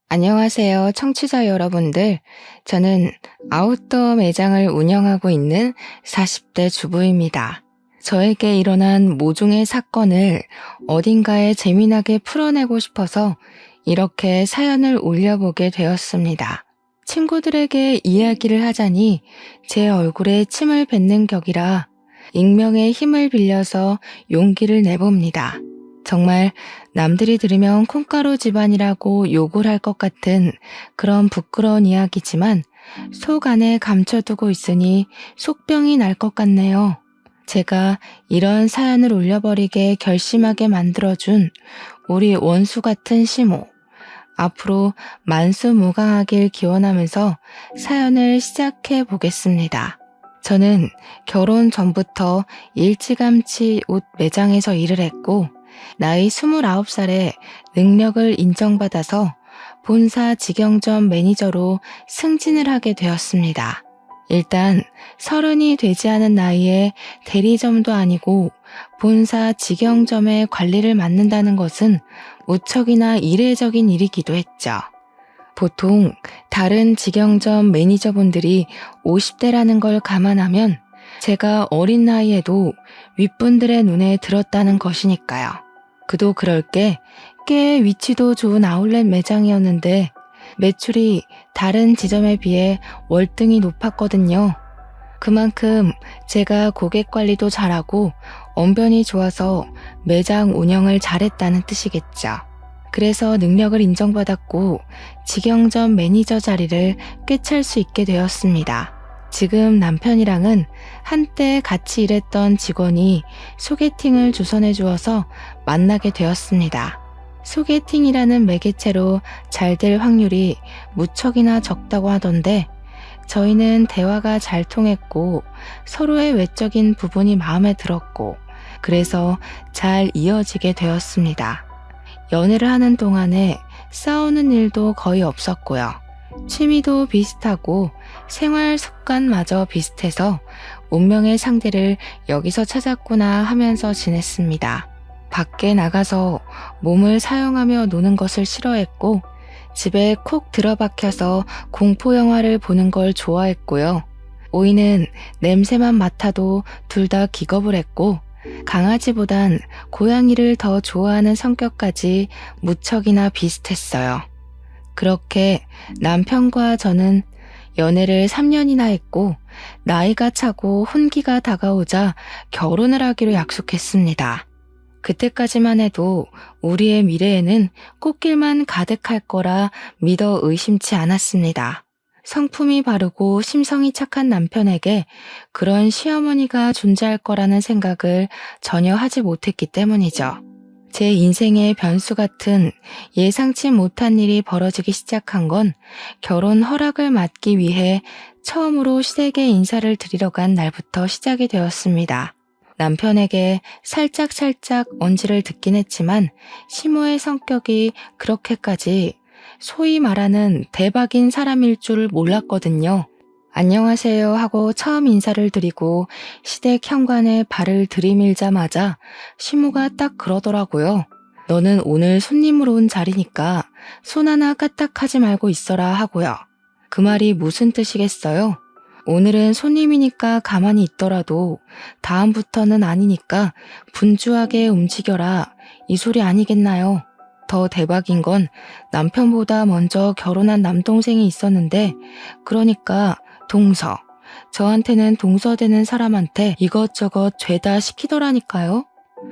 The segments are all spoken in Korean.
안녕하세요, 청취자 여러분들. 저는 아웃도어 매장을 운영하고 있는 40대 주부입니다. 저에게 일어난 모종의 사건을 어딘가에 재미나게 풀어내고 싶어서 이렇게 사연을 올려보게 되었습니다. 친구들에게 이야기를 하자니 제 얼굴에 침을 뱉는 격이라 익명의 힘을 빌려서 용기를 내봅니다. 정말 남들이 들으면 콩가루 집안이라고 욕을 할 것 같은 그런 부끄러운 이야기지만 속 안에 감춰두고 있으니 속병이 날 것 같네요. 제가 이런 사연을 올려버리게 결심하게 만들어준 우리 원수 같은 시모. 앞으로 만수무강하길 기원하면서 사연을 시작해 보겠습니다. 저는 결혼 전부터 일찌감치 옷 매장에서 일을 했고 나이 29살에 능력을 인정받아서 본사 직영점 매니저로 승진을 하게 되었습니다. 일단 30이 되지 않은 나이에 대리점도 아니고 본사 직영점의 관리를 맡는다는 것은 무척이나 이례적인 일이기도 했죠. 보통 다른 직영점 매니저분들이 50대라는 걸 감안하면 제가 어린 나이에도 윗분들의 눈에 들었다는 것이니까요. 그도 그럴 게 꽤 위치도 좋은 아울렛 매장이었는데 매출이 다른 지점에 비해 월등히 높았거든요. 그만큼 제가 고객 관리도 잘하고 언변이 좋아서 매장 운영을 잘했다는 뜻이겠죠. 그래서 능력을 인정받았고 직영점 매니저 자리를 꿰찰 수 있게 되었습니다. 지금 남편이랑은 한때 같이 일했던 직원이 소개팅을 주선해 주어서 만나게 되었습니다. 소개팅이라는 매개체로 잘 될 확률이 무척이나 적다고 하던데 저희는 대화가 잘 통했고 서로의 외적인 부분이 마음에 들었고 그래서 잘 이어지게 되었습니다. 연애를 하는 동안에 싸우는 일도 거의 없었고요. 취미도 비슷하고 생활 습관마저 비슷해서 운명의 상대를 여기서 찾았구나 하면서 지냈습니다. 밖에 나가서 몸을 사용하며 노는 것을 싫어했고 집에 콕 들어박혀서 공포영화를 보는 걸 좋아했고요. 오이는 냄새만 맡아도 둘 다 기겁을 했고 강아지보단 고양이를 더 좋아하는 성격까지 무척이나 비슷했어요. 그렇게 남편과 저는 연애를 3년이나 했고 나이가 차고 혼기가 다가오자 결혼을 하기로 약속했습니다. 그때까지만 해도 우리의 미래에는 꽃길만 가득할 거라 믿어 의심치 않았습니다. 성품이 바르고 심성이 착한 남편에게 그런 시어머니가 존재할 거라는 생각을 전혀 하지 못했기 때문이죠. 제 인생의 변수 같은 예상치 못한 일이 벌어지기 시작한 건 결혼 허락을 받기 위해 처음으로 시댁에 인사를 드리러 간 날부터 시작이 되었습니다. 남편에게 살짝 언지를 듣긴 했지만 시모의 성격이 그렇게까지 소위 말하는 대박인 사람일 줄 몰랐거든요. 안녕하세요 하고 처음 인사를 드리고 시댁 현관에 발을 들이밀자마자 시모가 딱 그러더라고요. 너는 오늘 손님으로 온 자리니까 손 하나 까딱하지 말고 있어라 하고요. 그 말이 무슨 뜻이겠어요? 오늘은 손님이니까 가만히 있더라도 다음부터는 아니니까 분주하게 움직여라 이 소리 아니겠나요? 더 대박인 건 남편보다 먼저 결혼한 남동생이 있었는데 그러니까 동서. 저한테는 동서되는 사람한테 이것저것 죄다 시키더라니까요.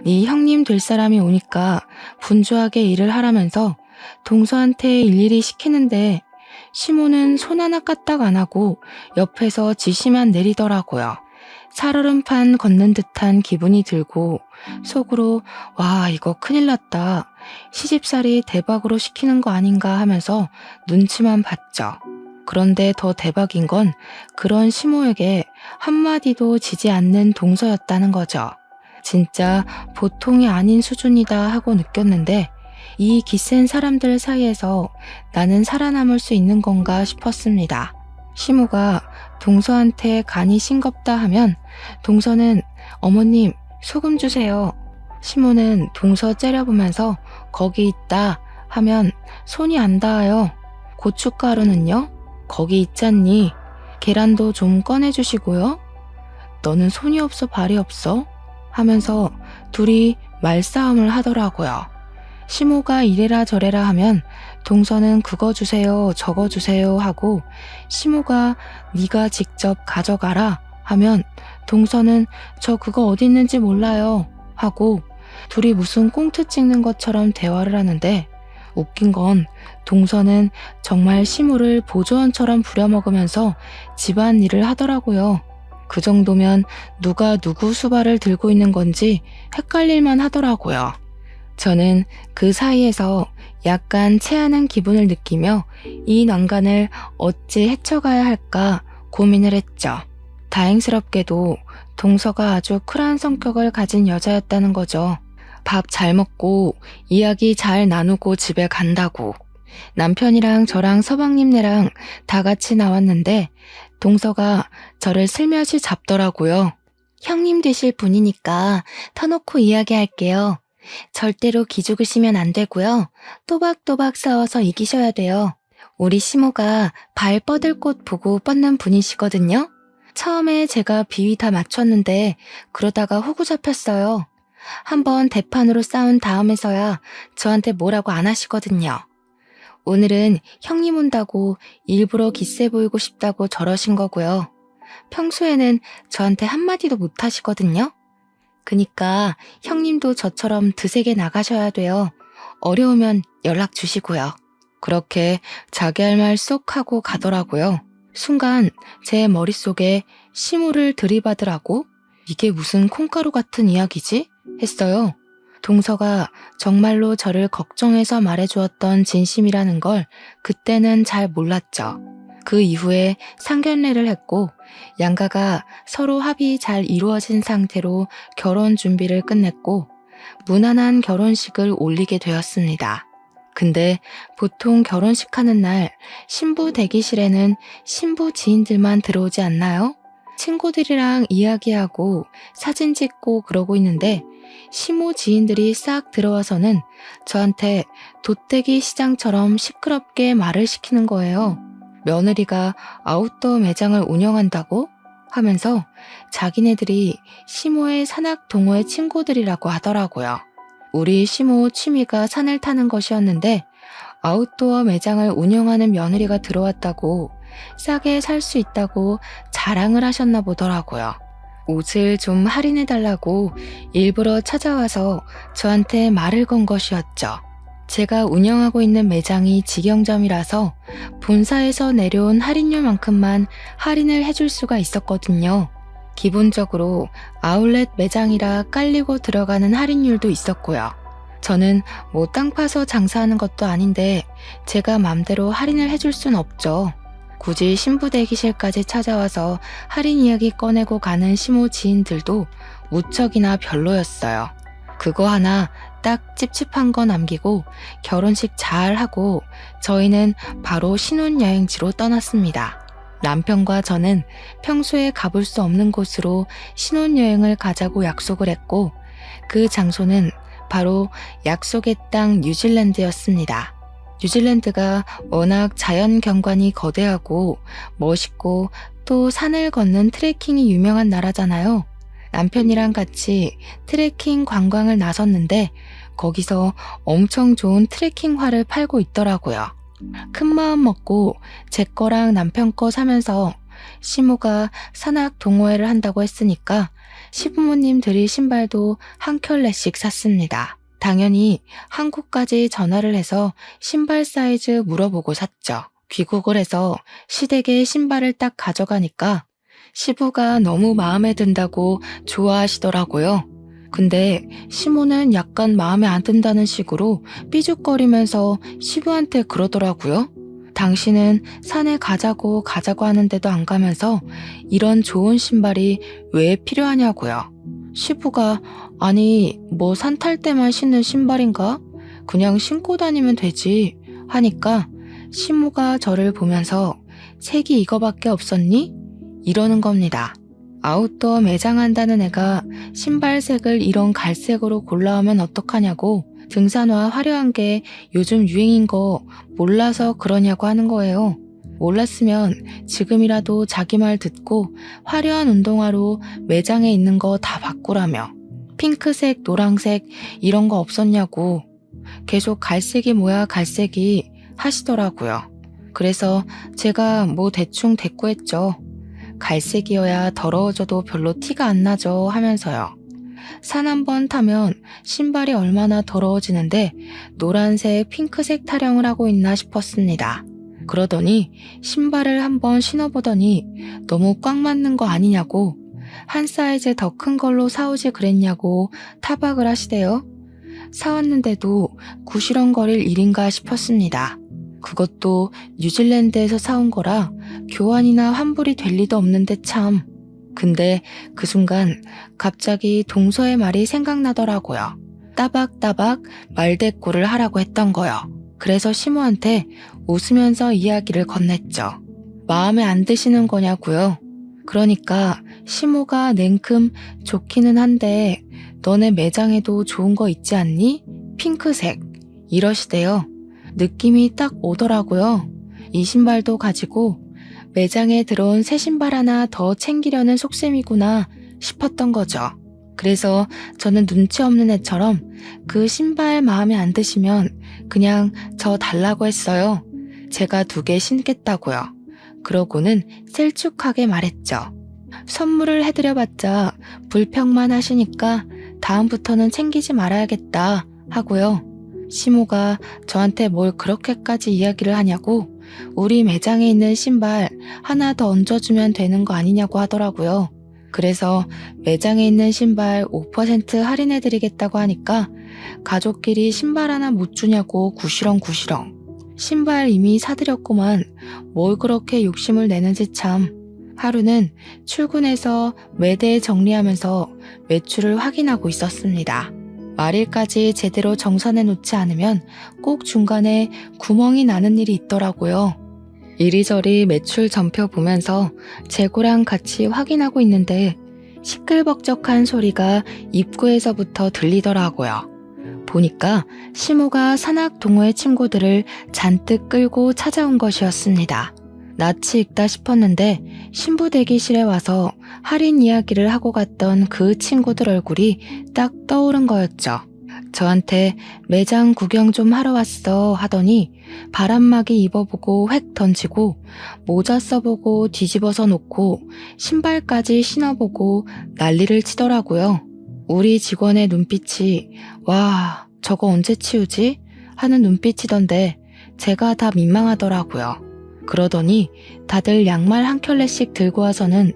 네 형님 될 사람이 오니까 분주하게 일을 하라면서 동서한테 일일이 시키는데 시모는 손 하나 까딱 안 하고 옆에서 지시만 내리더라고요. 살얼음판 걷는 듯한 기분이 들고 속으로 와 이거 큰일 났다. 시집살이 대박으로 시키는 거 아닌가 하면서 눈치만 봤죠. 그런데 더 대박인 건 그런 시모에게 한마디도 지지 않는 동서였다는 거죠. 진짜 보통이 아닌 수준이다 하고 느꼈는데 이 기센 사람들 사이에서 나는 살아남을 수 있는 건가 싶었습니다. 시모가 동서한테 간이 싱겁다 하면 동서는 어머님 소금 주세요. 시모는 동서 째려보면서 거기 있다 하면 손이 안 닿아요. 고춧가루는요? 거기 있잖니. 계란도 좀 꺼내주시고요. 너는 손이 없어 발이 없어? 하면서 둘이 말싸움을 하더라고요. 시모가 이래라 저래라 하면 동서는 그거 주세요 저거 주세요 하고, 시모가 네가 직접 가져가라 하면 동서는 저 그거 어디 있는지 몰라요 하고, 둘이 무슨 꽁트 찍는 것처럼 대화를 하는데, 웃긴 건 동서는 정말 시모를 보조원처럼 부려먹으면서 집안일을 하더라고요. 그 정도면 누가 누구 수발을 들고 있는 건지 헷갈릴만 하더라고요. 저는 그 사이에서 약간 체하는 기분을 느끼며 이 난간을 어찌 헤쳐가야 할까 고민을 했죠. 다행스럽게도 동서가 아주 쿨한 성격을 가진 여자였다는 거죠. 밥 잘 먹고 이야기 잘 나누고 집에 간다고. 남편이랑 저랑 서방님네랑 다 같이 나왔는데 동서가 저를 슬며시 잡더라고요. 형님 되실 분이니까 터놓고 이야기할게요. 절대로 기죽으시면 안 되고요. 또박또박 싸워서 이기셔야 돼요. 우리 시모가 발 뻗을 곳 보고 뻗는 분이시거든요. 처음에 제가 비위 다 맞췄는데 그러다가 호구 잡혔어요. 한번 대판으로 싸운 다음에서야 저한테 뭐라고 안 하시거든요. 오늘은 형님 온다고 일부러 기세 보이고 싶다고 저러신 거고요. 평소에는 저한테 한마디도 못 하시거든요. 그니까 형님도 저처럼 드세게 나가셔야 돼요. 어려우면 연락 주시고요. 그렇게 자기 할 말 쏙 하고 가더라고요. 순간 제 머릿속에 시모를 들이받으라고? 이게 무슨 콩가루 같은 이야기지? 했어요. 동서가 정말로 저를 걱정해서 말해주었던 진심이라는 걸 그때는 잘 몰랐죠. 그 이후에 상견례를 했고 양가가 서로 합의 잘 이루어진 상태로 결혼 준비를 끝냈고 무난한 결혼식을 올리게 되었습니다. 근데 보통 결혼식 하는 날 신부 대기실에는 신부 지인들만 들어오지 않나요? 친구들이랑 이야기하고 사진 찍고 그러고 있는데 시모 지인들이 싹 들어와서는 저한테 돗대기 시장처럼 시끄럽게 말을 시키는 거예요. 며느리가 아웃도어 매장을 운영한다고? 하면서 자기네들이 시모의 산악 동호회 친구들이라고 하더라고요. 우리 시모 취미가 산을 타는 것이었는데 아웃도어 매장을 운영하는 며느리가 들어왔다고 싸게 살 수 있다고 자랑을 하셨나 보더라고요. 옷을 좀 할인해달라고 일부러 찾아와서 저한테 말을 건 것이었죠. 제가 운영하고 있는 매장이 직영점이라서 본사에서 내려온 할인율만큼만 할인을 해줄 수가 있었거든요. 기본적으로 아울렛 매장이라 깔리고 들어가는 할인율도 있었고요. 저는 뭐 땅 파서 장사하는 것도 아닌데 제가 맘대로 할인을 해줄 순 없죠. 굳이 신부 대기실까지 찾아와서 할인 이야기 꺼내고 가는 시모 지인들도 무척이나 별로였어요. 그거 하나 딱 찝찝한 거 남기고 결혼식 잘 하고 저희는 바로 신혼여행지로 떠났습니다. 남편과 저는 평소에 가볼 수 없는 곳으로 신혼여행을 가자고 약속을 했고 그 장소는 바로 약속의 땅 뉴질랜드였습니다. 뉴질랜드가 워낙 자연 경관이 거대하고 멋있고 또 산을 걷는 트레킹이 유명한 나라잖아요. 남편이랑 같이 트레킹 관광을 나섰는데 거기서 엄청 좋은 트레킹화를 팔고 있더라고요. 큰 마음 먹고 제 거랑 남편 거 사면서 시모가 산악 동호회를 한다고 했으니까 시부모님 드릴 신발도 한 켤레씩 샀습니다. 당연히 한국까지 전화를 해서 신발 사이즈 물어보고 샀죠. 귀국을 해서 시댁에 신발을 딱 가져가니까 시부가 너무 마음에 든다고 좋아하시더라고요. 근데 시모는 약간 마음에 안 든다는 식으로 삐죽거리면서 시부한테 그러더라고요. 당신은 산에 가자고 하는데도 안 가면서 이런 좋은 신발이 왜 필요하냐고요. 시부가 아니 뭐 산 탈 때만 신는 신발인가? 그냥 신고 다니면 되지 하니까 시모가 저를 보면서 색이 이거밖에 없었니? 이러는 겁니다. 아웃도어 매장 한다는 애가 신발색을 이런 갈색으로 골라오면 어떡하냐고 등산화 화려한 게 요즘 유행인 거 몰라서 그러냐고 하는 거예요. 몰랐으면 지금이라도 자기 말 듣고 화려한 운동화로 매장에 있는 거 다 바꾸라며. 핑크색, 노란색 이런 거 없었냐고. 계속 갈색이 뭐야 갈색이 하시더라고요. 그래서 제가 뭐 대충 대꾸했죠. 갈색이어야 더러워져도 별로 티가 안 나죠 하면서요. 산 한 번 타면 신발이 얼마나 더러워지는데 노란색, 핑크색 타령을 하고 있나 싶었습니다. 그러더니 신발을 한번 신어보더니 너무 꽉 맞는 거 아니냐고, 한 사이즈 더 큰 걸로 사오지 그랬냐고 타박을 하시대요. 사왔는데도 구시렁거릴 일인가 싶었습니다. 그것도 뉴질랜드에서 사온 거라 교환이나 환불이 될 리도 없는데 참. 근데 그 순간 갑자기 동서의 말이 생각나더라고요. 따박따박 말대꾸를 하라고 했던 거요. 그래서 시모한테 웃으면서 이야기를 건넸죠. 마음에 안 드시는 거냐고요. 그러니까 시모가 냉큼 좋기는 한데 너네 매장에도 좋은 거 있지 않니? 핑크색. 이러시대요. 느낌이 딱 오더라고요. 이 신발도 가지고 매장에 들어온 새 신발 하나 더 챙기려는 속셈이구나 싶었던 거죠. 그래서 저는 눈치 없는 애처럼 그 신발 마음에 안 드시면 그냥 저 달라고 했어요. 제가 2개 신겠다고요. 그러고는 셀쭉하게 말했죠. 선물을 해드려봤자 불평만 하시니까 다음부터는 챙기지 말아야겠다 하고요. 시모가 저한테 뭘 그렇게까지 이야기를 하냐고, 우리 매장에 있는 신발 하나 더 얹어주면 되는 거 아니냐고 하더라고요. 그래서 매장에 있는 신발 5% 할인해드리겠다고 하니까 가족끼리 신발 하나 못 주냐고 구시렁구시렁. 신발 이미 사드렸구만 뭘 그렇게 욕심을 내는지 참. 하루는 출근해서 매대 정리하면서 매출을 확인하고 있었습니다. 말일까지 제대로 정산해 놓지 않으면 꼭 중간에 구멍이 나는 일이 있더라고요. 이리저리 매출 전표 보면서 재고랑 같이 확인하고 있는데 시끌벅적한 소리가 입구에서부터 들리더라고요. 보니까 시모가 산악 동호회 친구들을 잔뜩 끌고 찾아온 것이었습니다. 낯이 익다 싶었는데 신부 대기실에 와서 할인 이야기를 하고 갔던 그 친구들 얼굴이 딱 떠오른 거였죠. 저한테 매장 구경 좀 하러 왔어 하더니 바람막이 입어보고 획 던지고 모자 써보고 뒤집어서 놓고 신발까지 신어보고 난리를 치더라고요. 우리 직원의 눈빛이 와 저거 언제 치우지? 하는 눈빛이던데 제가 다 민망하더라고요. 그러더니 다들 양말 한 켤레씩 들고 와서는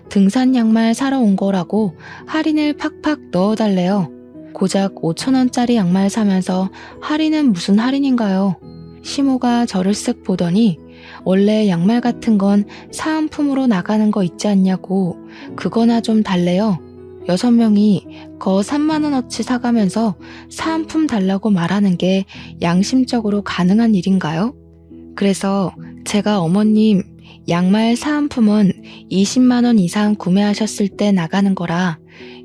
등산 양말 사러 온 거라고 할인을 팍팍 넣어달래요. 고작 5,000원짜리 양말 사면서 할인은 무슨 할인인가요? 시모가 저를 쓱 보더니 원래 양말 같은 건 사은품으로 나가는 거 있지 않냐고 그거나 좀 달래요. 6명이 거 3만원어치 사가면서 사은품 달라고 말하는 게 양심적으로 가능한 일인가요? 그래서 제가 어머님 양말 사은품은 20만원 이상 구매하셨을 때 나가는 거라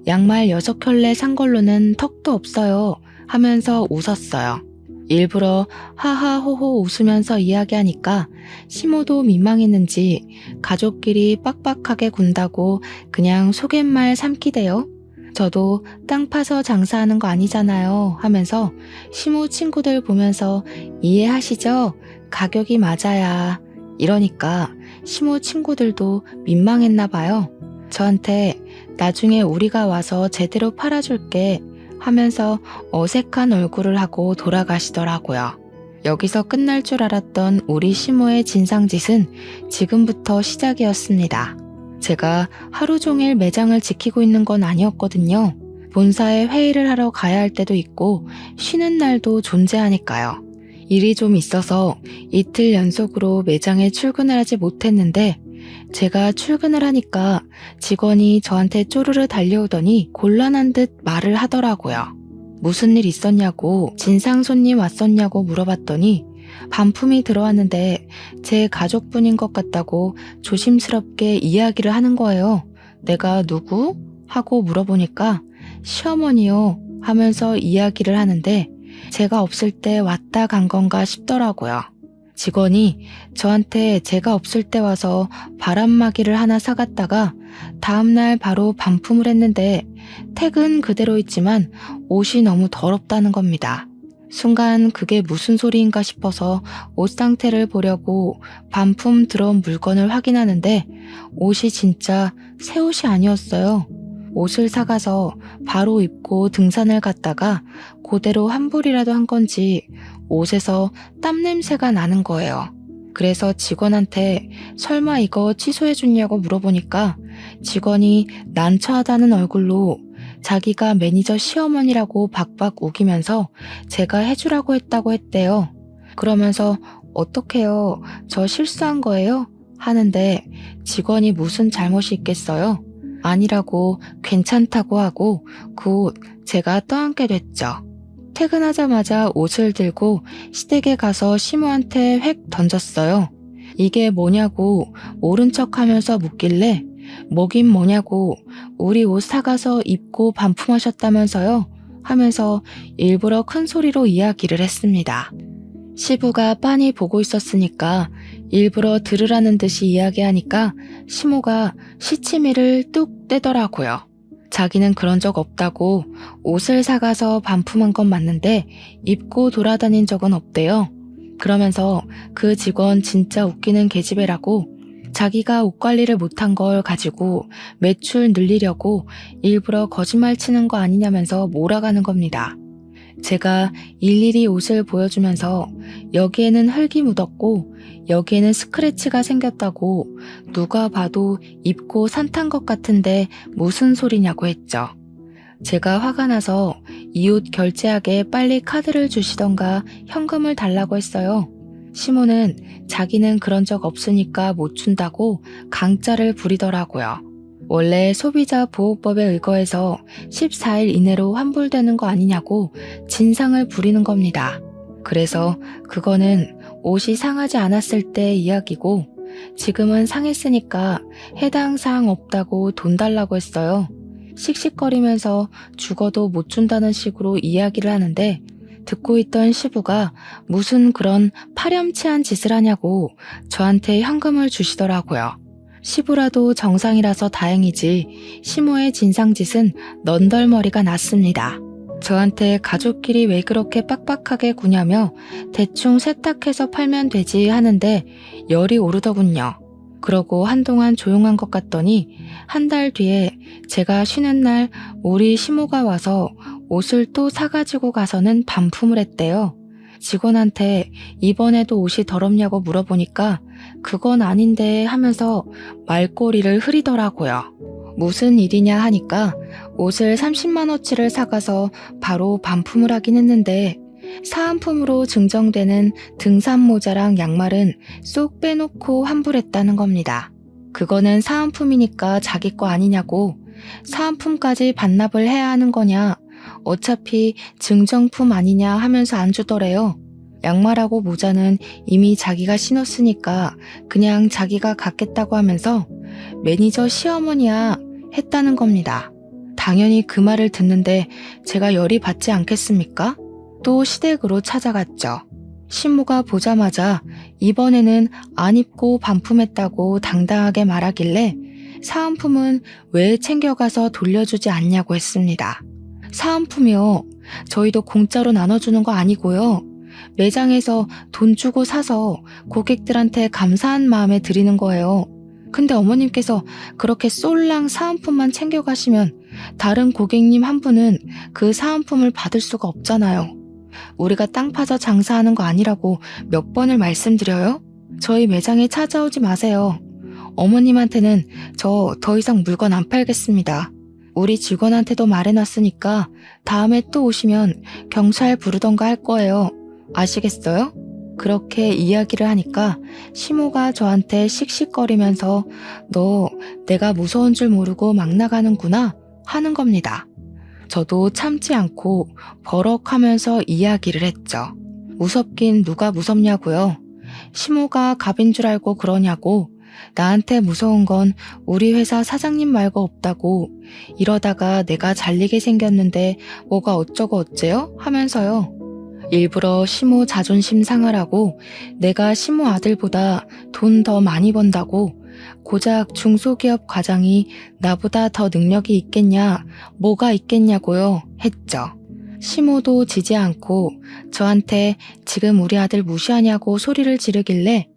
양말 6켤레 산 걸로는 턱도 없어요 하면서 웃었어요. 일부러 하하호호 웃으면서 이야기하니까 시모도 민망했는지 가족끼리 빡빡하게 군다고 그냥 속갯말 삼키대요. 저도 땅 파서 장사하는 거 아니잖아요 하면서 시모 친구들 보면서 이해하시죠? 가격이 맞아야. 이러니까 시모 친구들도 민망했나 봐요. 저한테 나중에 우리가 와서 제대로 팔아줄게 하면서 어색한 얼굴을 하고 돌아가시더라고요. 여기서 끝날 줄 알았던 우리 시모의 진상짓은 지금부터 시작이었습니다. 제가 하루 종일 매장을 지키고 있는 건 아니었거든요. 본사에 회의를 하러 가야 할 때도 있고 쉬는 날도 존재하니까요. 일이 좀 있어서 이틀 연속으로 매장에 출근을 하지 못했는데 제가 출근을 하니까 직원이 저한테 쪼르르 달려오더니 곤란한 듯 말을 하더라고요. 무슨 일 있었냐고, 진상 손님 왔었냐고 물어봤더니 반품이 들어왔는데 제 가족분인 것 같다고 조심스럽게 이야기를 하는 거예요. 내가 누구? 하고 물어보니까 시어머니요 하면서 이야기를 하는데 제가 없을 때 왔다 간 건가 싶더라고요. 직원이 저한테 제가 없을 때 와서 바람막이를 하나 사갔다가 다음날 바로 반품을 했는데 택은 그대로 있지만 옷이 너무 더럽다는 겁니다. 순간 그게 무슨 소리인가 싶어서 옷 상태를 보려고 반품 들어온 물건을 확인하는데 옷이 진짜 새 옷이 아니었어요. 옷을 사가서 바로 입고 등산을 갔다가 그대로 환불이라도 한 건지 옷에서 땀 냄새가 나는 거예요. 그래서 직원한테 설마 이거 취소해줬냐고 물어보니까 직원이 난처하다는 얼굴로 자기가 매니저 시어머니라고 박박 우기면서 제가 해주라고 했다고 했대요. 그러면서 어떡해요? 저 실수한 거예요? 하는데 직원이 무슨 잘못이 있겠어요? 아니라고 괜찮다고 하고 곧 제가 떠안게 됐죠. 퇴근하자마자 옷을 들고 시댁에 가서 시모한테 획 던졌어요. 이게 뭐냐고 모른 척하면서 묻길래 뭐긴 뭐냐고 우리 옷 사가서 입고 반품하셨다면서요? 하면서 일부러 큰 소리로 이야기를 했습니다. 시부가 빤히 보고 있었으니까 일부러 들으라는 듯이 이야기하니까 시모가 시치미를 뚝 떼더라고요. 자기는 그런 적 없다고 옷을 사가서 반품한 건 맞는데 입고 돌아다닌 적은 없대요. 그러면서 그 직원 진짜 웃기는 계집애라고 자기가 옷 관리를 못한 걸 가지고 매출 늘리려고 일부러 거짓말 치는 거 아니냐면서 몰아가는 겁니다. 제가 일일이 옷을 보여주면서 여기에는 흙이 묻었고 여기에는 스크래치가 생겼다고 누가 봐도 입고 산탄 것 같은데 무슨 소리냐고 했죠. 제가 화가 나서 이 옷 결제하게 빨리 카드를 주시던가 현금을 달라고 했어요. 시모는 자기는 그런 적 없으니까 못 준다고 강짜를 부리더라고요. 원래 소비자 보호법에 의거해서 14일 이내로 환불되는 거 아니냐고 진상을 부리는 겁니다. 그래서 그거는 옷이 상하지 않았을 때 이야기고 지금은 상했으니까 해당 사항 없다고 돈 달라고 했어요. 씩씩거리면서 죽어도 못 준다는 식으로 이야기를 하는데 듣고 있던 시부가 무슨 그런 파렴치한 짓을 하냐고 저한테 현금을 주시더라고요. 시부라도 정상이라서 다행이지 시모의 진상짓은 넌덜머리가 났습니다. 저한테 가족끼리 왜 그렇게 빡빡하게 구냐며 대충 세탁해서 팔면 되지 하는데 열이 오르더군요. 그러고 한동안 조용한 것 같더니 한 달 뒤에 제가 쉬는 날 우리 시모가 와서 옷을 또 사가지고 가서는 반품을 했대요. 직원한테 이번에도 옷이 더럽냐고 물어보니까 그건 아닌데 하면서 말꼬리를 흐리더라고요. 무슨 일이냐 하니까 옷을 30만원치를 사가서 바로 반품을 하긴 했는데 사은품으로 증정되는 등산 모자랑 양말은 쏙 빼놓고 환불했다는 겁니다. 그거는 사은품이니까 자기 거 아니냐고 사은품까지 반납을 해야 하는 거냐 어차피 증정품 아니냐 하면서 안 주더래요. 양말하고 모자는 이미 자기가 신었으니까 그냥 자기가 갖겠다고 하면서 매니저 시어머니야 했다는 겁니다. 당연히 그 말을 듣는데 제가 열이 받지 않겠습니까? 또 시댁으로 찾아갔죠. 신모가 보자마자 이번에는 안 입고 반품했다고 당당하게 말하길래 사은품은 왜 챙겨가서 돌려주지 않냐고 했습니다. 사은품이요. 저희도 공짜로 나눠주는 거 아니고요. 매장에서 돈 주고 사서 고객들한테 감사한 마음에 드리는 거예요. 근데 어머님께서 그렇게 쏠랑 사은품만 챙겨가시면 다른 고객님 한 분은 그 사은품을 받을 수가 없잖아요. 우리가 땅 파서 장사하는 거 아니라고 몇 번을 말씀드려요? 저희 매장에 찾아오지 마세요. 어머님한테는 저 더 이상 물건 안 팔겠습니다. 우리 직원한테도 말해놨으니까 다음에 또 오시면 경찰 부르던가 할 거예요. 아시겠어요? 그렇게 이야기를 하니까 시모가 저한테 씩씩거리면서 너 내가 무서운 줄 모르고 막 나가는구나 하는 겁니다. 저도 참지 않고 버럭하면서 이야기를 했죠. 무섭긴 누가 무섭냐고요. 시모가 갑인 줄 알고 그러냐고. 나한테 무서운 건 우리 회사 사장님 말고 없다고. 이러다가 내가 잘리게 생겼는데 뭐가 어쩌고 어째요? 하면서요. 일부러 시모 자존심 상하라고 내가 시모 아들보다 돈 더 많이 번다고 고작 중소기업 과장이 나보다 더 능력이 있겠냐, 뭐가 있겠냐고요 했죠. 시모도 지지 않고 저한테 지금 우리 아들 무시하냐고 소리를 지르길래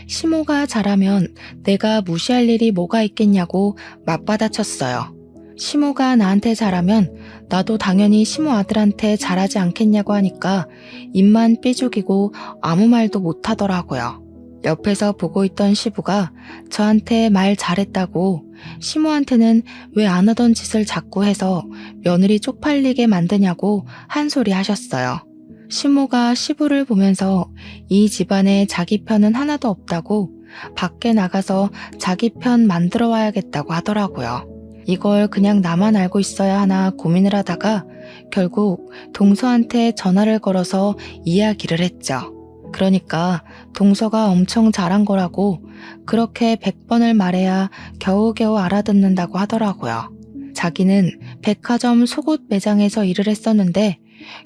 시모가 잘하면 내가 무시할 일이 뭐가 있겠냐고 맞받아쳤어요. 시모가 나한테 잘하면 나도 당연히 시모 아들한테 잘하지 않겠냐고 하니까 입만 삐죽이고 아무 말도 못하더라고요. 옆에서 보고 있던 시부가 저한테 말 잘했다고 시모한테는 왜 안 하던 짓을 자꾸 해서 며느리 쪽팔리게 만드냐고 한 소리 하셨어요. 시모가 시부를 보면서 이 집안에 자기 편은 하나도 없다고 밖에 나가서 자기 편 만들어 와야겠다고 하더라고요. 이걸 그냥 나만 알고 있어야 하나 고민을 하다가 결국 동서한테 전화를 걸어서 이야기를 했죠. 그러니까 동서가 엄청 잘한 거라고 그렇게 100번을 말해야 겨우겨우 알아듣는다고 하더라고요. 자기는 백화점 속옷 매장에서 일을 했었는데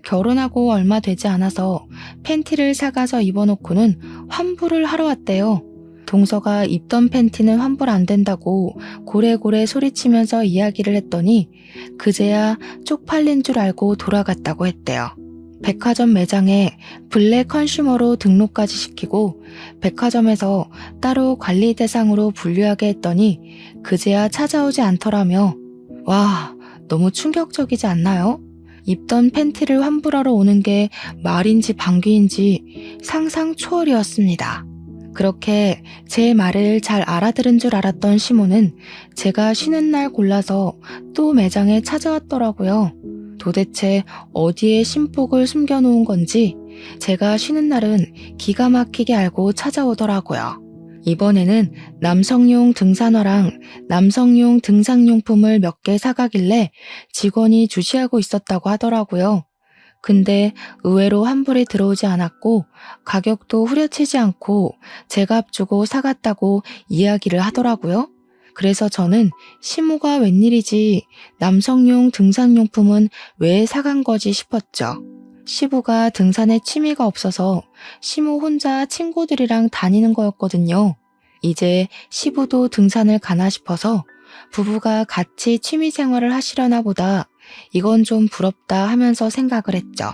결혼하고 얼마 되지 않아서 팬티를 사가서 입어놓고는 환불을 하러 왔대요. 동서가 입던 팬티는 환불 안 된다고 고래고래 소리치면서 이야기를 했더니 그제야 쪽팔린 줄 알고 돌아갔다고 했대요. 백화점 매장에 블랙 컨슈머로 등록까지 시키고 백화점에서 따로 관리 대상으로 분류하게 했더니 그제야 찾아오지 않더라며. 와, 너무 충격적이지 않나요? 입던 팬티를 환불하러 오는 게 말인지 방귀인지 상상 초월이었습니다. 그렇게 제 말을 잘 알아들은 줄 알았던 시모는 제가 쉬는 날 골라서 또 매장에 찾아왔더라고요. 도대체 어디에 신복을 숨겨놓은 건지 제가 쉬는 날은 기가 막히게 알고 찾아오더라고요. 이번에는 남성용 등산화랑 남성용 등산용품을 몇 개 사가길래 직원이 주시하고 있었다고 하더라고요. 근데 의외로 환불이 들어오지 않았고 가격도 후려치지 않고 제값 주고 사갔다고 이야기를 하더라고요. 그래서 저는 시모가 웬일이지 남성용 등산용품은 왜 사간 거지 싶었죠. 시부가 등산에 취미가 없어서 시모 혼자 친구들이랑 다니는 거였거든요. 이제 시부도 등산을 가나 싶어서 부부가 같이 취미 생활을 하시려나 보다 이건 좀 부럽다 하면서 생각을 했죠.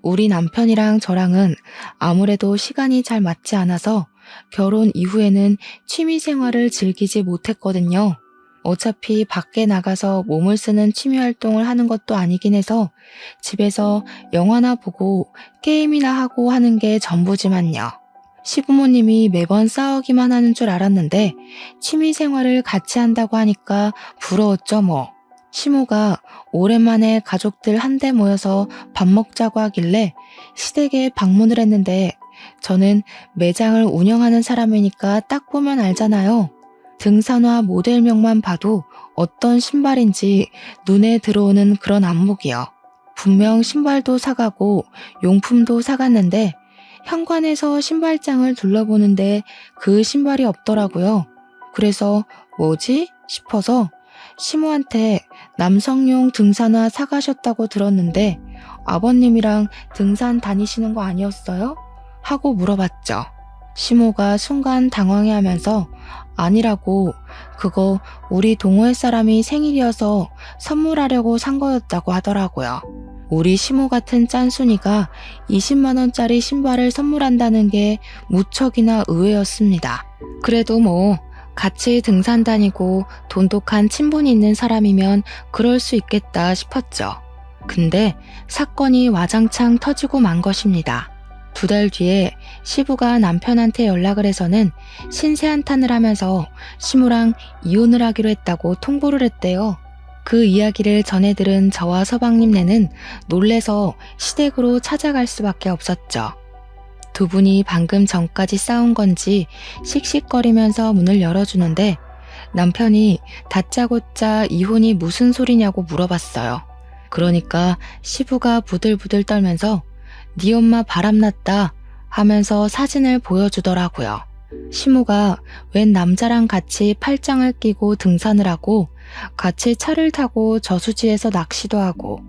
우리 남편이랑 저랑은 아무래도 시간이 잘 맞지 않아서 결혼 이후에는 취미 생활을 즐기지 못했거든요. 어차피 밖에 나가서 몸을 쓰는 취미 활동을 하는 것도 아니긴 해서 집에서 영화나 보고 게임이나 하고 하는 게 전부지만요. 시부모님이 매번 싸우기만 하는 줄 알았는데 취미 생활을 같이 한다고 하니까 부러웠죠 뭐. 시모가 오랜만에 가족들 한데 모여서 밥 먹자고 하길래 시댁에 방문을 했는데 저는 매장을 운영하는 사람이니까 딱 보면 알잖아요. 등산화 모델명만 봐도 어떤 신발인지 눈에 들어오는 그런 안목이요. 분명 신발도 사가고 용품도 사갔는데 현관에서 신발장을 둘러보는데 그 신발이 없더라고요. 그래서 뭐지? 싶어서 시모한테 남성용 등산화 사가셨다고 들었는데 아버님이랑 등산 다니시는 거 아니었어요? 하고 물어봤죠. 시모가 순간 당황해하면서 아니라고 그거 우리 동호회 사람이 생일이어서 선물하려고 산 거였다고 하더라고요. 우리 시모 같은 짠순이가 20만 원짜리 신발을 선물한다는 게 무척이나 의외였습니다. 그래도 뭐 같이 등산 다니고 돈독한 친분이 있는 사람이면 그럴 수 있겠다 싶었죠. 근데 사건이 와장창 터지고 만 것입니다. 2달 뒤에 시부가 남편한테 연락을 해서는 신세한탄을 하면서 시모랑 이혼을 하기로 했다고 통보를 했대요. 그 이야기를 전해 들은 저와 서방님네는 놀래서 시댁으로 찾아갈 수밖에 없었죠. 두 분이 방금 전까지 싸운 건지 씩씩거리면서 문을 열어주는데 남편이 다짜고짜 이혼이 무슨 소리냐고 물어봤어요. 그러니까 시부가 부들부들 떨면서 네 엄마 바람났다 하면서 사진을 보여주더라고요. 시모가 웬 남자랑 같이 팔짱을 끼고 등산을 하고 같이 차를 타고 저수지에서 낚시도 하고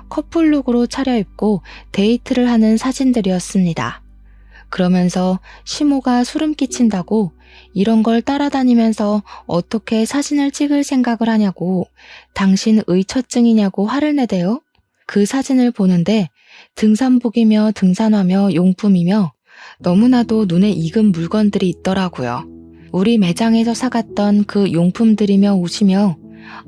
커플룩으로 차려입고 데이트를 하는 사진들이었습니다. 그러면서 시모가 소름 끼친다고 이런 걸 따라다니면서 어떻게 사진을 찍을 생각을 하냐고 당신 의처증이냐고 화를 내대요. 그 사진을 보는데 등산복이며 등산화며 용품이며 너무나도 눈에 익은 물건들이 있더라고요. 우리 매장에서 사갔던 그 용품들이며 옷이며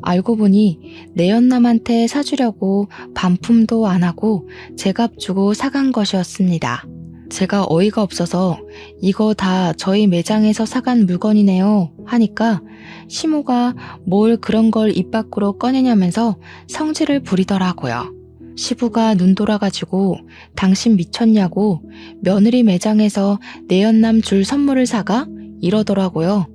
알고 보니 내연남한테 사주려고 반품도 안 하고 제값 주고 사간 것이었습니다. 제가 어이가 없어서 이거 다 저희 매장에서 사간 물건이네요 하니까 시모가 뭘 그런 걸 입 밖으로 꺼내냐면서 성질을 부리더라고요. 시부가 눈 돌아가지고 당신 미쳤냐고 며느리 매장에서 내연남 줄 선물을 사가? 이러더라고요.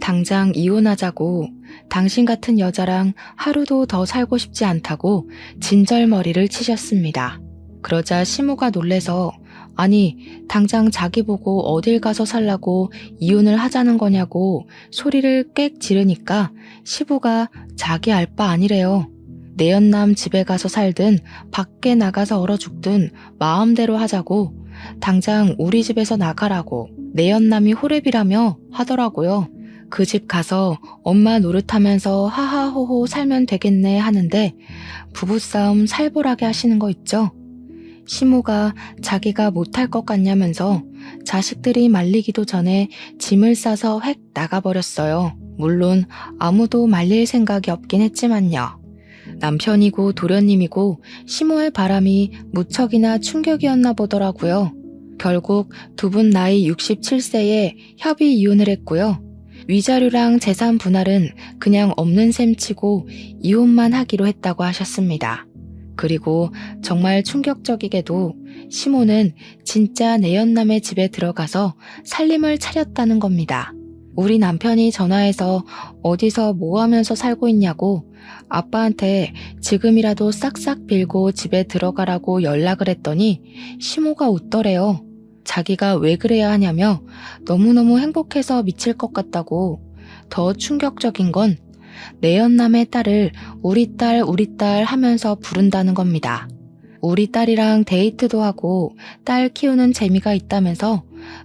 당장 이혼하자고 당신 같은 여자랑 하루도 더 살고 싶지 않다고 진절머리를 치셨습니다. 그러자 시모가 놀래서 아니 당장 자기 보고 어딜 가서 살라고 이혼을 하자는 거냐고 소리를 꽥 지르니까 시부가 자기 알 바 아니래요. 내연남 집에 가서 살든 밖에 나가서 얼어 죽든 마음대로 하자고 당장 우리 집에서 나가라고 내연남이 호랩이라며 하더라고요. 그 집 가서 엄마 노릇하면서 하하호호 살면 되겠네 하는데 부부싸움 살벌하게 하시는 거 있죠? 시모가 자기가 못할 것 같냐면서 자식들이 말리기도 전에 짐을 싸서 획 나가버렸어요. 물론 아무도 말릴 생각이 없긴 했지만요. 남편이고 도련님이고 시모의 바람이 무척이나 충격이었나 보더라고요. 결국 두 분 나이 67세에 협의 이혼을 했고요. 위자료랑 재산 분할은 그냥 없는 셈 치고 이혼만 하기로 했다고 하셨습니다. 그리고 정말 충격적이게도 시모는 진짜 내연남의 집에 들어가서 살림을 차렸다는 겁니다. 우리 남편이 전화해서 어디서 뭐 하면서 살고 있냐고 아빠한테 지금이라도 싹싹 빌고 집에 들어가라고 연락을 했더니 시모가 웃더래요. 자기가 왜 그래야 하냐며 너무너무 행복해서 미칠 것 같다고. 더 충격적인 건 내연남의 딸을 우리 딸 하면서 부른다는 겁니다. 우리 딸이랑 데이트도 하고 딸 키우는 재미가 있다면서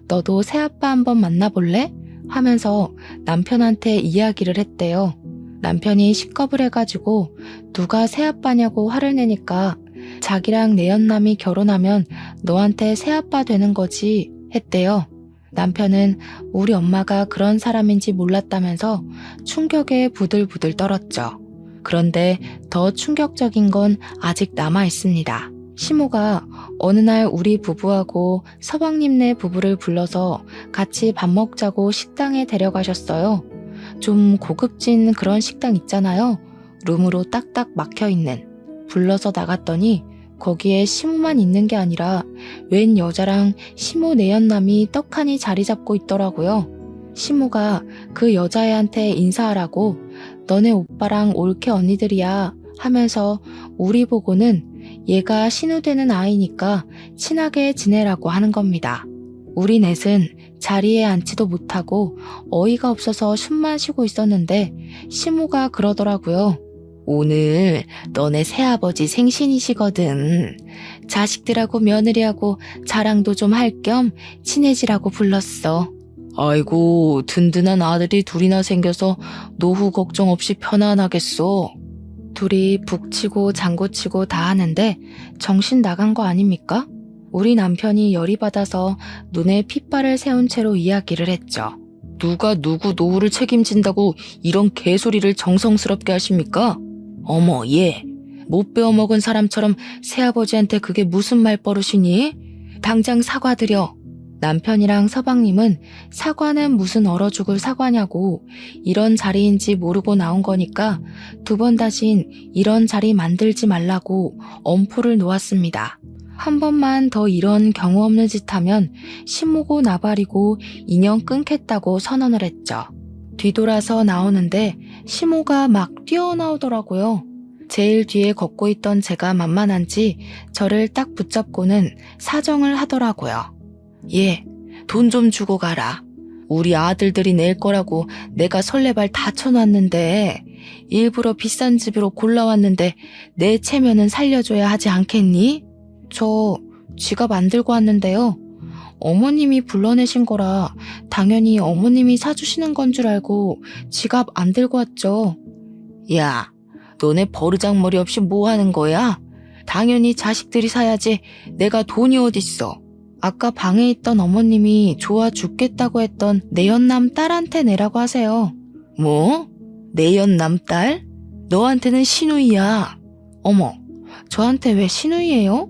너도 새아빠 한번 만나볼래? 하면서 남편한테 이야기를 했대요. 남편이 식겁을 해가지고 누가 새아빠냐고 화를 내니까 자기랑 내연남이 결혼하면 너한테 새아빠 되는 거지 했대요. 남편은 우리 엄마가 그런 사람인지 몰랐다면서 충격에 부들부들 떨었죠. 그런데 더 충격적인 건 아직 남아 있습니다. 시모가 어느 날 우리 부부하고 서방님네 부부를 불러서 같이 밥 먹자고 식당에 데려가셨어요. 좀 고급진 그런 식당 있잖아요. 룸으로 딱딱 막혀있는. 불러서 나갔더니 거기에 시모만 있는 게 아니라 웬 여자랑 시모 내연남이 떡하니 자리 잡고 있더라고요. 시모가 그 여자애한테 인사하라고 너네 오빠랑 올케 언니들이야 하면서 우리 보고는 얘가 신우되는 아이니까 친하게 지내라고 하는 겁니다. 우리 넷은 자리에 앉지도 못하고 어이가 없어서 숨만 쉬고 있었는데 시모가 그러더라고요. 오늘 너네 새아버지 생신이시거든. 자식들하고 며느리하고 자랑도 좀 할 겸 친해지라고 불렀어. 아이고 든든한 아들이 둘이나 생겨서 노후 걱정 없이 편안하겠어. 둘이 북치고 장구치고 다 하는데 정신 나간 거 아닙니까? 우리 남편이 열이 받아서 눈에 핏발을 세운 채로 이야기를 했죠. 누가 누구 노후를 책임진다고 이런 개소리를 정성스럽게 하십니까? 어머 얘 못 배워먹은 사람처럼 새아버지한테 그게 무슨 말버릇이니? 당장 사과드려. 남편이랑 서방님은 사과는 무슨 얼어 죽을 사과냐고 이런 자리인지 모르고 나온 거니까 두 번 다신 이런 자리 만들지 말라고 엄포를 놓았습니다. 한 번만 더 이런 경우 없는 짓 하면 신모고 나발이고 인연 끊겠다고 선언을 했죠. 뒤돌아서 나오는데 시모가 막 뛰어나오더라고요. 제일 뒤에 걷고 있던 제가 만만한지 저를 딱 붙잡고는 사정을 하더라고요. 얘, 돈 좀 주고 가라. 우리 아들들이 낼 거라고 내가 설레발 다 쳐놨는데 일부러 비싼 집으로 골라왔는데 내 체면은 살려줘야 하지 않겠니? 저 지갑 안 들고 왔는데요. 어머님이 불러내신 거라 당연히 어머님이 사주시는 건 줄 알고 지갑 안 들고 왔죠. 야, 너네 버르장머리 없이 뭐 하는 거야? 당연히 자식들이 사야지 내가 돈이 어딨어. 아까 방에 있던 어머님이 좋아 죽겠다고 했던 내연남 딸한테 내라고 하세요. 뭐? 내연남 딸? 너한테는 시누이야. 어머, 저한테 왜 시누이예요?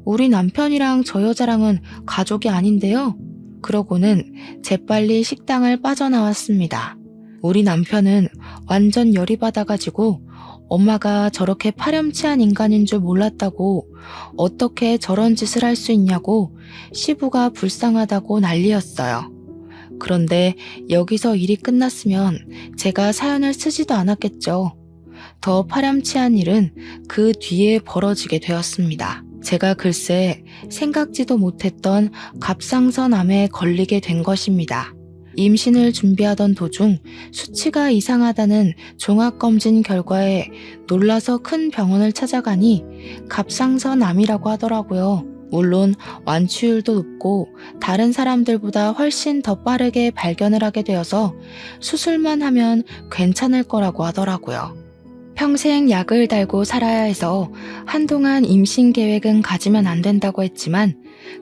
우리 남편이랑 저 여자랑은 가족이 아닌데요. 그러고는 재빨리 식당을 빠져나왔습니다. 우리 남편은 완전 열이 받아가지고 엄마가 저렇게 파렴치한 인간인 줄 몰랐다고, 어떻게 저런 짓을 할 수 있냐고 시부가 불쌍하다고 난리였어요. 그런데 여기서 일이 끝났으면 제가 사연을 쓰지도 않았겠죠. 더 파렴치한 일은 그 뒤에 벌어지게 되었습니다. 제가 글쎄 생각지도 못했던 갑상선암에 걸리게 된 것입니다. 임신을 준비하던 도중 수치가 이상하다는 종합검진 결과에 놀라서 큰 병원을 찾아가니 갑상선암이라고 하더라고요. 물론 완치율도 높고 다른 사람들보다 훨씬 더 빠르게 발견을 하게 되어서 수술만 하면 괜찮을 거라고 하더라고요. 평생 약을 달고 살아야 해서 한동안 임신 계획은 가지면 안 된다고 했지만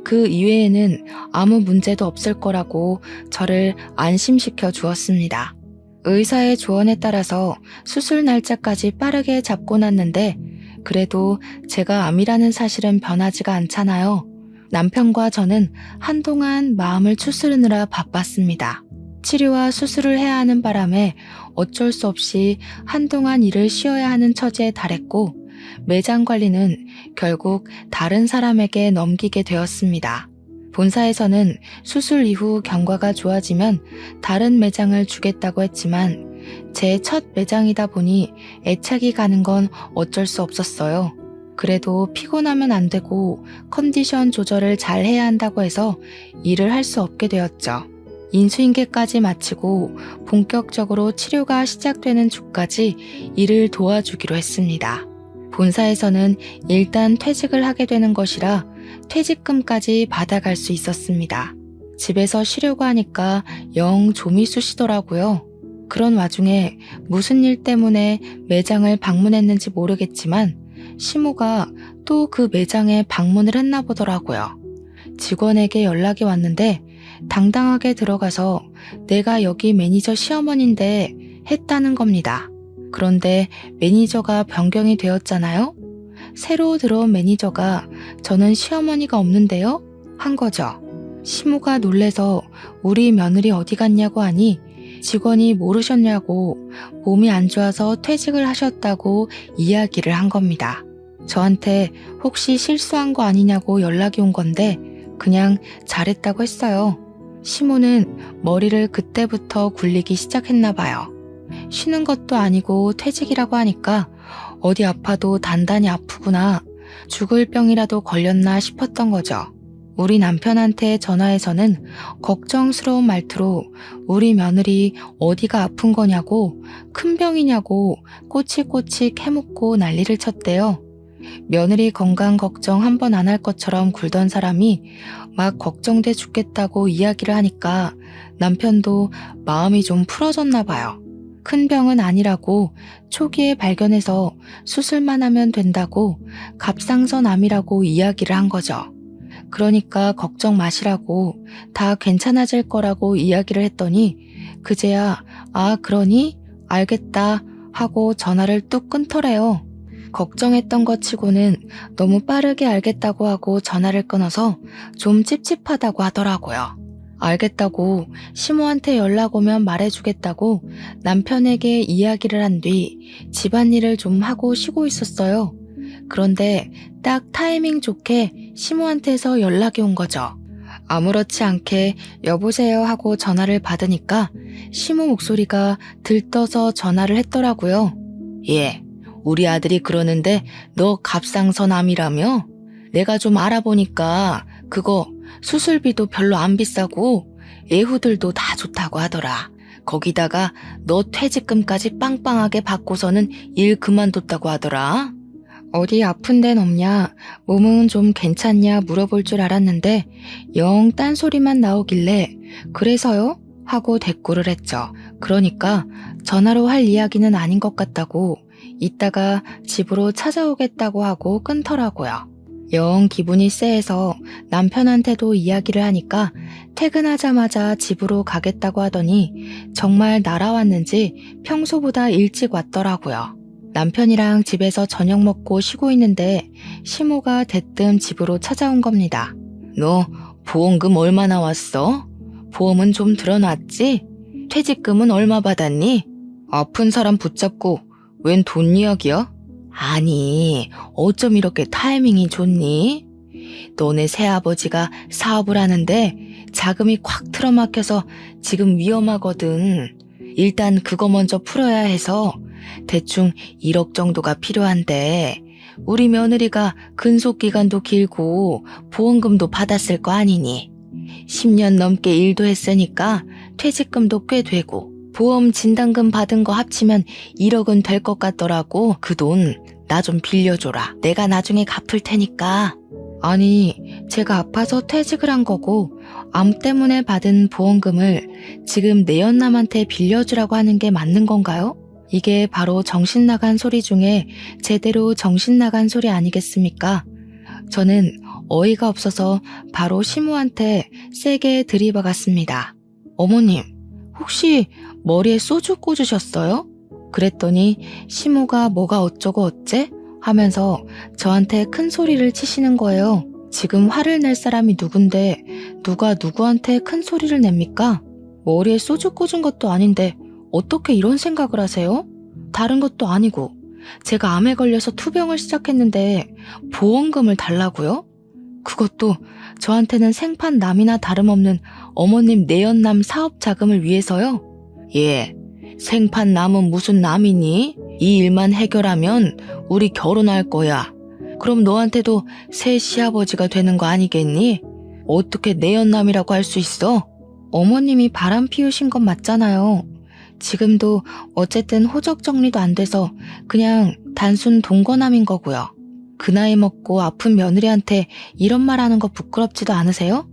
그 이외에는 아무 문제도 없을 거라고 저를 안심시켜 주었습니다. 의사의 조언에 따라서 수술 날짜까지 빠르게 잡고 났는데 그래도 제가 암이라는 사실은 변하지가 않잖아요. 남편과 저는 한동안 마음을 추스르느라 바빴습니다. 치료와 수술을 해야 하는 바람에 어쩔 수 없이 한동안 일을 쉬어야 하는 처지에 달했고 매장 관리는 결국 다른 사람에게 넘기게 되었습니다. 본사에서는 수술 이후 경과가 좋아지면 다른 매장을 주겠다고 했지만 제 첫 매장이다 보니 애착이 가는 건 어쩔 수 없었어요. 그래도 피곤하면 안 되고 컨디션 조절을 잘 해야 한다고 해서 일을 할 수 없게 되었죠. 인수인계까지 마치고 본격적으로 치료가 시작되는 주까지 일을 도와주기로 했습니다. 본사에서는 일단 퇴직을 하게 되는 것이라 퇴직금까지 받아갈 수 있었습니다. 집에서 쉬려고 하니까 영 좀이 쑤시더라고요. 그런 와중에 무슨 일 때문에 매장을 방문했는지 모르겠지만 시모가 또 그 매장에 방문을 했나 보더라고요. 직원에게 연락이 왔는데 당당하게 들어가서 내가 여기 매니저 시어머니인데 했다는 겁니다. 그런데 매니저가 변경이 되었잖아요. 새로 들어온 매니저가 저는 시어머니가 없는데요? 한 거죠. 시모가 놀래서 우리 며느리 어디 갔냐고 하니 직원이 모르셨냐고 몸이 안 좋아서 퇴직을 하셨다고 이야기를 한 겁니다. 저한테 혹시 실수한 거 아니냐고 연락이 온 건데 그냥 잘했다고 했어요. 시모는 머리를 그때부터 굴리기 시작했나 봐요. 쉬는 것도 아니고 퇴직이라고 하니까 어디 아파도 단단히 아프구나, 죽을 병이라도 걸렸나 싶었던 거죠. 우리 남편한테 전화해서는 걱정스러운 말투로 우리 며느리 어디가 아픈 거냐고, 큰 병이냐고 꼬치꼬치 캐묻고 난리를 쳤대요. 며느리 건강 걱정 한 번 안 할 것처럼 굴던 사람이 막 걱정돼 죽겠다고 이야기를 하니까 남편도 마음이 좀 풀어졌나 봐요. 큰 병은 아니라고, 초기에 발견해서 수술만 하면 된다고, 갑상선암이라고 이야기를 한 거죠. 그러니까 걱정 마시라고, 다 괜찮아질 거라고 이야기를 했더니 그제야 아 그러니? 알겠다 하고 전화를 뚝 끊더래요. 걱정했던 것 치고는 너무 빠르게 알겠다고 하고 전화를 끊어서 좀 찝찝하다고 하더라고요. 알겠다고, 시모한테 연락 오면 말해주겠다고 남편에게 이야기를 한 뒤 집안일을 좀 하고 쉬고 있었어요. 그런데 딱 타이밍 좋게 시모한테서 연락이 온 거죠. 아무렇지 않게 여보세요 하고 전화를 받으니까 시모 목소리가 들떠서 전화를 했더라고요. 예, 우리 아들이 그러는데 너 갑상선암이라며? 내가 좀 알아보니까 그거 수술비도 별로 안 비싸고 애후들도 다 좋다고 하더라. 거기다가 너 퇴직금까지 빵빵하게 받고서는 일 그만뒀다고 하더라. 어디 아픈 데는 없냐, 몸은 좀 괜찮냐 물어볼 줄 알았는데 영 딴소리만 나오길래 그래서요? 하고 대꾸를 했죠. 그러니까 전화로 할 이야기는 아닌 것 같다고 이따가 집으로 찾아오겠다고 하고 끊더라고요. 영 기분이 쎄해서 남편한테도 이야기를 하니까 퇴근하자마자 집으로 가겠다고 하더니 정말 날아왔는지 평소보다 일찍 왔더라고요. 남편이랑 집에서 저녁 먹고 쉬고 있는데 시모가 대뜸 집으로 찾아온 겁니다. 너 보험금 얼마 나왔어? 보험은 좀 들어놨지? 퇴직금은 얼마 받았니? 아픈 사람 붙잡고 웬 돈 이야기야? 아니, 어쩜 이렇게 타이밍이 좋니? 너네 새아버지가 사업을 하는데 자금이 콱 틀어막혀서 지금 위험하거든. 일단 그거 먼저 풀어야 해서 대충 1억 정도가 필요한데 우리 며느리가 근속기간도 길고 보험금도 받았을 거 아니니. 10년 넘게 일도 했으니까 퇴직금도 꽤 되고 보험 진단금 받은 거 합치면 1억은 될 것 같더라고. 그 돈 나 좀 빌려줘라. 내가 나중에 갚을 테니까. 아니, 제가 아파서 퇴직을 한 거고 암 때문에 받은 보험금을 지금 내연남한테 빌려주라고 하는 게 맞는 건가요? 이게 바로 정신 나간 소리 중에 제대로 정신 나간 소리 아니겠습니까? 저는 어이가 없어서 바로 시모한테 세게 들이박았습니다. 어머님, 혹시 머리에 소주 꽂으셨어요? 그랬더니 시모가 뭐가 어쩌고 어째? 하면서 저한테 큰 소리를 치시는 거예요. 지금 화를 낼 사람이 누군데 누가 누구한테 큰 소리를 냅니까? 머리에 소주 꽂은 것도 아닌데 어떻게 이런 생각을 하세요? 다른 것도 아니고 제가 암에 걸려서 투병을 시작했는데 보험금을 달라고요? 그것도 저한테는 생판남이나 다름없는 어머님 내연남 사업 자금을 위해서요? 예, 생판남은 무슨 남이니? 이 일만 해결하면 우리 결혼할 거야. 그럼 너한테도 새 시아버지가 되는 거 아니겠니? 어떻게 내연남이라고 할 수 있어? 어머님이 바람 피우신 건 맞잖아요. 지금도 어쨌든 호적 정리도 안 돼서 그냥 단순 동거남인 거고요. 그 나이 먹고 아픈 며느리한테 이런 말 하는 거 부끄럽지도 않으세요?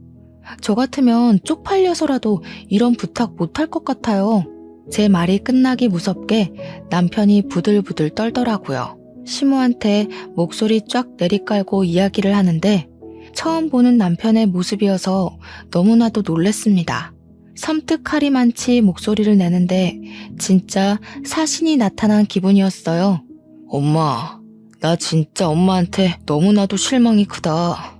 저 같으면 쪽팔려서라도 이런 부탁 못할 것 같아요. 제 말이 끝나기 무섭게 남편이 부들부들 떨더라고요. 시모한테 목소리 쫙 내리깔고 이야기를 하는데 처음 보는 남편의 모습이어서 너무나도 놀랬습니다. 섬뜩하리만치 목소리를 내는데 진짜 사신이 나타난 기분이었어요. 엄마, 나 진짜 엄마한테 너무나도 실망이 크다.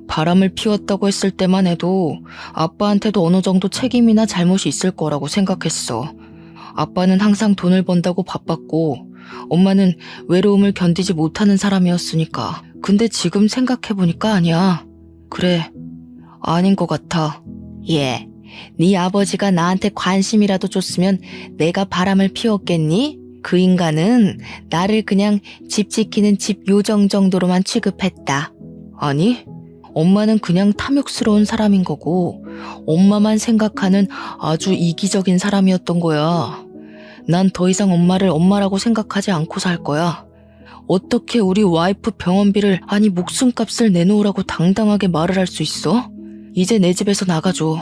바람을 피웠다고 했을 때만 해도 아빠한테도 어느 정도 책임이나 잘못이 있을 거라고 생각했어. 아빠는 항상 돈을 번다고 바빴고 엄마는 외로움을 견디지 못하는 사람이었으니까. 근데 지금 생각해보니까 아니야. 그래, 아닌 것 같아. 예, 네 아버지가 나한테 관심이라도 줬으면 내가 바람을 피웠겠니? 그 인간은 나를 그냥 집 지키는 집 요정 정도로만 취급했다. 아니, 엄마는 그냥 탐욕스러운 사람인 거고 엄마만 생각하는 아주 이기적인 사람이었던 거야. 난 더 이상 엄마를 엄마라고 생각하지 않고 살 거야. 어떻게 우리 와이프 병원비를 아니 목숨값을 내놓으라고 당당하게 말을 할 수 있어? 이제 내 집에서 나가줘.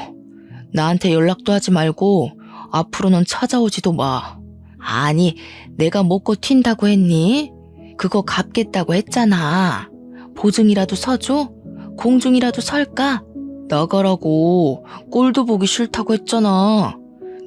나한테 연락도 하지 말고 앞으로는 찾아오지도 마. 아니, 내가 먹고 튄다고 했니? 그거 갚겠다고 했잖아. 보증이라도 서줘? 공중이라도 설까? 나가라고. 꼴도 보기 싫다고 했잖아.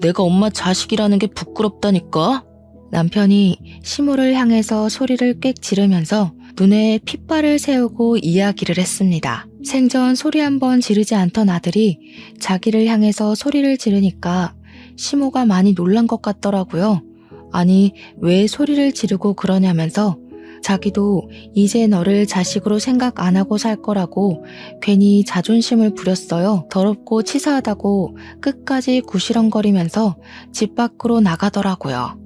내가 엄마 자식이라는 게 부끄럽다니까? 남편이 시모를 향해서 소리를 꽥 지르면서 눈에 핏발을 세우고 이야기를 했습니다. 생전 소리 한번 지르지 않던 아들이 자기를 향해서 소리를 지르니까 시모가 많이 놀란 것 같더라고요. 아니, 왜 소리를 지르고 그러냐면서 자기도 이제 너를 자식으로 생각 안 하고 살 거라고 괜히 자존심을 부렸어요. 더럽고 치사하다고 끝까지 구시렁거리면서 집 밖으로 나가더라고요.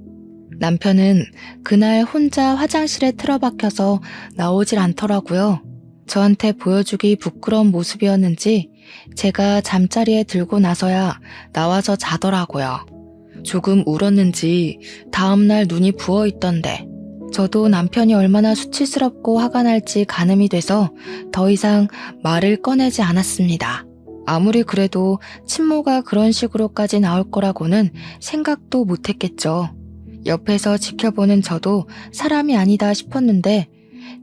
남편은 그날 혼자 화장실에 틀어박혀서 나오질 않더라고요. 저한테 보여주기 부끄러운 모습이었는지 제가 잠자리에 들고 나서야 나와서 자더라고요. 조금 울었는지 다음날 눈이 부어있던데 저도 남편이 얼마나 수치스럽고 화가 날지 가늠이 돼서 더 이상 말을 꺼내지 않았습니다. 아무리 그래도 친모가 그런 식으로까지 나올 거라고는 생각도 못했겠죠. 옆에서 지켜보는 저도 사람이 아니다 싶었는데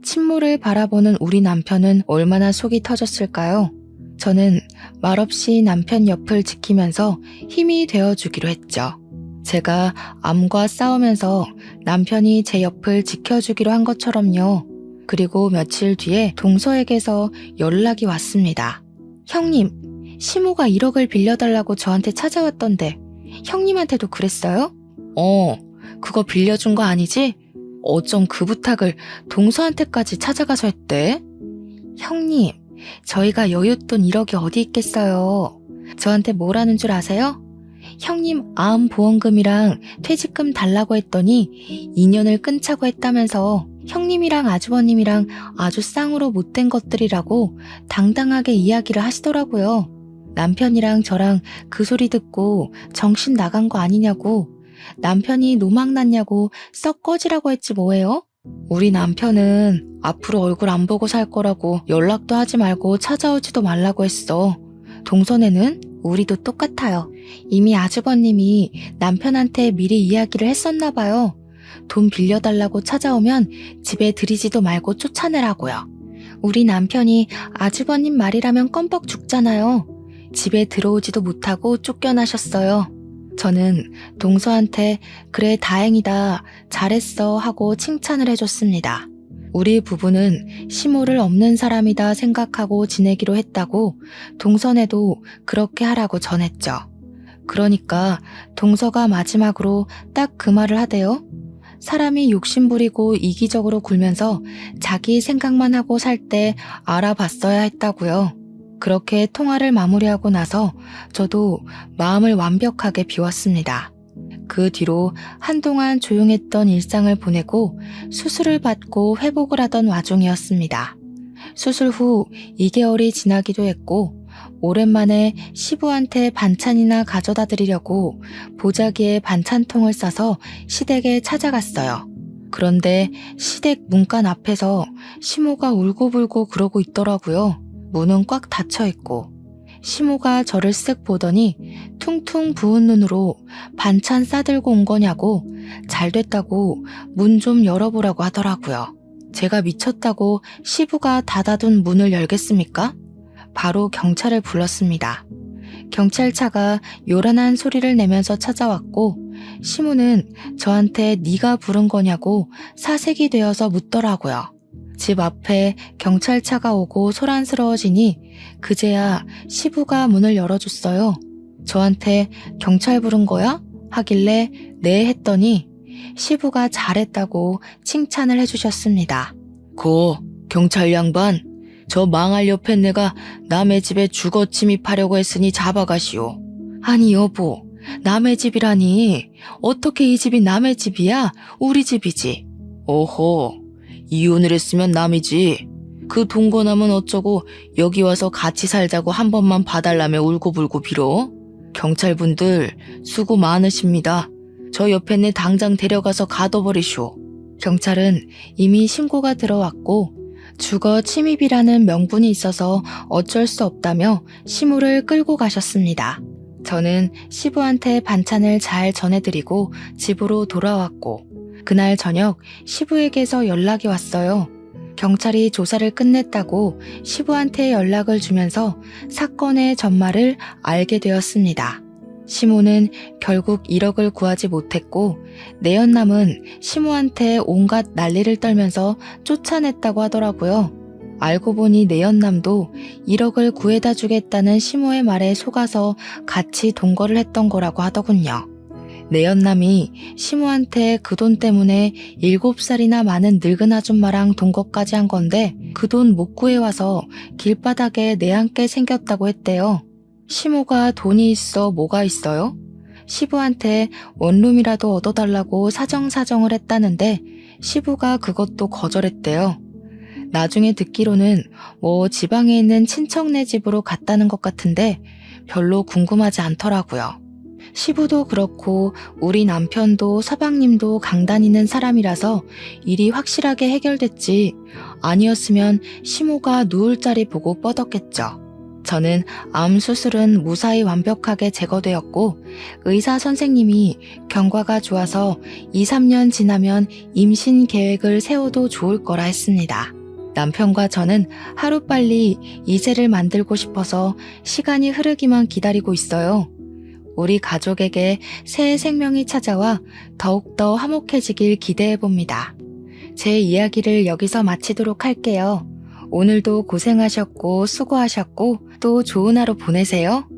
친모를 바라보는 우리 남편은 얼마나 속이 터졌을까요? 저는 말없이 남편 옆을 지키면서 힘이 되어주기로 했죠. 제가 암과 싸우면서 남편이 제 옆을 지켜주기로 한 것처럼요. 그리고 며칠 뒤에 동서에게서 연락이 왔습니다. 형님, 시모가 1억을 빌려달라고 저한테 찾아왔던데 형님한테도 그랬어요? 그거 빌려준 거 아니지? 어쩜 그 부탁을 동서한테까지 찾아가서 했대? 형님, 저희가 여윳돈 1억이 어디 있겠어요. 저한테 뭐라는 줄 아세요? 형님 암보험금이랑 퇴직금 달라고 했더니 2년을 끊자고 했다면서 형님이랑 아주버님이랑 아주 쌍으로 못된 것들이라고 당당하게 이야기를 하시더라고요. 남편이랑 저랑 그 소리 듣고 정신 나간 거 아니냐고, 남편이 노망났냐고 썩 꺼지라고 했지 뭐예요? 우리 남편은 앞으로 얼굴 안 보고 살 거라고 연락도 하지 말고 찾아오지도 말라고 했어. 동선에는 우리도 똑같아요. 이미 아주버님이 남편한테 미리 이야기를 했었나 봐요. 돈 빌려달라고 찾아오면 집에 들이지도 말고 쫓아내라고요. 우리 남편이 아주버님 말이라면 껌뻑 죽잖아요. 집에 들어오지도 못하고 쫓겨나셨어요. 저는 동서한테 그래 다행이다, 잘했어 하고 칭찬을 해줬습니다. 우리 부부는 시모를 없는 사람이다 생각하고 지내기로 했다고 동선에도 그렇게 하라고 전했죠. 그러니까 동서가 마지막으로 딱 그 말을 하대요. 사람이 욕심부리고 이기적으로 굴면서 자기 생각만 하고 살 때 알아봤어야 했다고요. 그렇게 통화를 마무리하고 나서 저도 마음을 완벽하게 비웠습니다. 그 뒤로 한동안 조용했던 일상을 보내고 수술을 받고 회복을 하던 와중이었습니다. 수술 후 2개월이 지나기도 했고 오랜만에 시부한테 반찬이나 가져다 드리려고 보자기에 반찬통을 싸서 시댁에 찾아갔어요. 그런데 시댁 문간 앞에서 시모가 울고불고 그러고 있더라고요. 문은 꽉 닫혀있고 시모가 저를 쓱 보더니 퉁퉁 부은 눈으로 반찬 싸들고 온 거냐고 잘 됐다고 문 좀 열어보라고 하더라고요. 제가 미쳤다고 시부가 닫아둔 문을 열겠습니까? 바로 경찰을 불렀습니다. 경찰차가 요란한 소리를 내면서 찾아왔고 시모는 저한테 네가 부른 거냐고 사색이 되어서 묻더라고요. 집 앞에 경찰차가 오고 소란스러워지니 그제야 시부가 문을 열어줬어요. 저한테 경찰 부른 거야? 하길래 네 했더니 시부가 잘했다고 칭찬을 해주셨습니다. 고 경찰 양반, 저 망할 옆에 내가 남의 집에 주거 침입하려고 했으니 잡아가시오. 아니 여보, 남의 집이라니 어떻게 이 집이 남의 집이야? 우리 집이지. 오호, 이혼을 했으면 남이지. 그 동거남은 어쩌고 여기 와서 같이 살자고 한 번만 봐달라며 울고불고 빌어? 경찰분들 수고 많으십니다. 저 옆에 내 당장 데려가서 가둬버리쇼. 경찰은 이미 신고가 들어왔고 주거 침입이라는 명분이 있어서 어쩔 수 없다며 시모를 끌고 가셨습니다. 저는 시부한테 반찬을 잘 전해드리고 집으로 돌아왔고 그날 저녁 시부에게서 연락이 왔어요. 경찰이 조사를 끝냈다고 시부한테 연락을 주면서 사건의 전말을 알게 되었습니다. 시모는 결국 1억을 구하지 못했고 내연남은 시모한테 온갖 난리를 떨면서 쫓아냈다고 하더라고요. 알고 보니 내연남도 1억을 구해다 주겠다는 시모의 말에 속아서 같이 동거를 했던 거라고 하더군요. 내연남이 시모한테 그 돈 때문에 7살이나 많은 늙은 아줌마랑 동거까지 한 건데 그 돈 못 구해와서 길바닥에 내앉게 생겼다고 했대요. 시모가 돈이 있어 뭐가 있어요? 시부한테 원룸이라도 얻어달라고 사정사정을 했다는데 시부가 그것도 거절했대요. 나중에 듣기로는 뭐 지방에 있는 친척네 집으로 갔다는 것 같은데 별로 궁금하지 않더라고요. 시부도 그렇고 우리 남편도 서방님도 강다니는 사람이라서 일이 확실하게 해결됐지. 아니었으면 시모가 누울 자리 보고 뻗었겠죠. 저는 암 수술은 무사히 완벽하게 제거되었고 의사 선생님이 경과가 좋아서 2, 3년 지나면 임신 계획을 세워도 좋을 거라 했습니다. 남편과 저는 하루빨리 이세를 만들고 싶어서 시간이 흐르기만 기다리고 있어요. 우리 가족에게 새 생명이 찾아와 더욱더 화목해지길 기대해봅니다. 제 이야기를 여기서 마치도록 할게요. 오늘도 고생하셨고 수고하셨고 또 좋은 하루 보내세요.